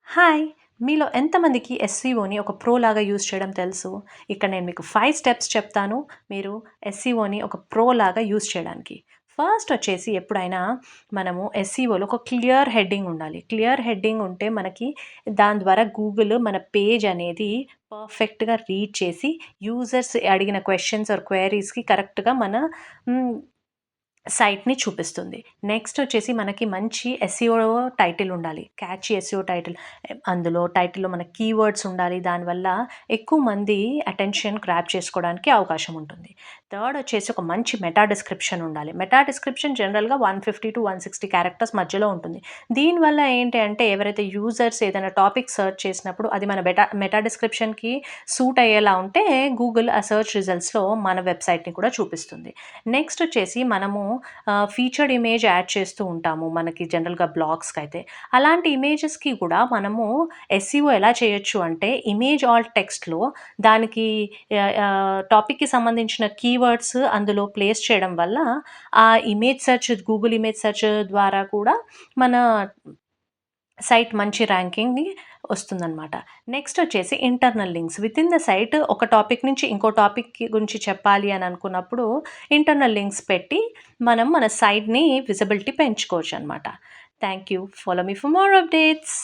Hi! మీలో ఎంతమందికి ఎస్‌సిఓని ఒక ప్రో లాగా యూజ్ చేయడం తెలుసు? ఇక్కడ నేను మీకు 5 స్టెప్స్ చెప్తాను. మీరు ఎస్‌సిఓని ఒక ప్రో లాగా యూజ్ చేయడానికి. ఫస్ట్ వచ్చేసి ఎప్పుడైనా మనము ఎస్‌సిఓలో ఒక క్లియర్ హెడ్డింగ్ ఉండాలి. క్లియర్ హెడ్డింగ్ ఉంటే మనకి దాని ద్వారా గూగుల్ మన పేజ్ అనేది పర్ఫెక్ట్‌గా రీడ్ చేసి యూజర్స్ అడిగిన క్వెషన్స్ ఆర్ క్వెరీస్‌కి కరెక్ట్‌గా మన హ్మ్. సైట్‌ని చూపిస్తుంది. నెక్స్ట్ వచ్చేసి మనకి మంచి ఎస్‌సిఓ టైటిల్ ఉండాలి. Catchy SCO title. అందులో టైటిల్‌లో మన కీవర్డ్స్ ఉండాలి. దానివల్ల ఎక్కువ మంది అటెన్షన్ గ్రాబ్ చేసుకోవడానికి అవకాశం ఉంటుంది. థర్డ్ వచ్చేసి ఒక మంచి మెటా డిస్క్రిప్షన్ ఉండాలి. మెటా డిస్క్రిప్షన్ జనరల్‌గా 150-160 క్యారెక్టర్స్ మధ్యలో ఉంటుంది. దీనివల్ల ఏంటి అంటే ఎవరైతే యూజర్స్ ఏదైనా టాపిక్ సెర్చ్ చేసినప్పుడు అది మన మెటా డిస్క్రిప్షన్‌కి సూట్ అయ్యేలా ఉంటే గూగుల్ ఆ సెర్చ్ రిజల్ట్స్‌లో మన వెబ్‌సైట్‌ని కూడా చూపిస్తుంది. నెక్స్ట్ వచ్చేసి మనము ఫీచర్డ్ ఇమేజ్ యాడ్ చేస్తూ ఉంటాము. మనకి జనరల్‌గా బ్లాగ్స్‌కైతే. అలాంటి ఇమేజెస్‌కి కూడా మనము ఎస్‌సిఓ ఎలా చేయొచ్చు అంటే ఇమేజ్ ఆల్ట్ టెక్స్ట్‌లో దానికి టాపిక్‌కి సంబంధించిన కీవర్డ్స్ అందులో ప్లేస్ చేయడం వల్ల ఆ image search Google image search ద్వారా కూడా మన సైట్ మంచి ర్యాంకింగ్‌ని వస్తుందనమాట. నెక్స్ట్ వచ్చేసి internal links. Within the site ఒక టాపిక్ నుంచి ఇంకో టాపిక్‌కి గురించి చెప్పాలి అని అనుకున్నప్పుడు ఇంటర్నల్ లింక్స్ పెట్టి మనం మన సైట్‌ని విజిబిలిటీ పెంచుకోవచ్చనమాట. Thank you. Follow me for more updates.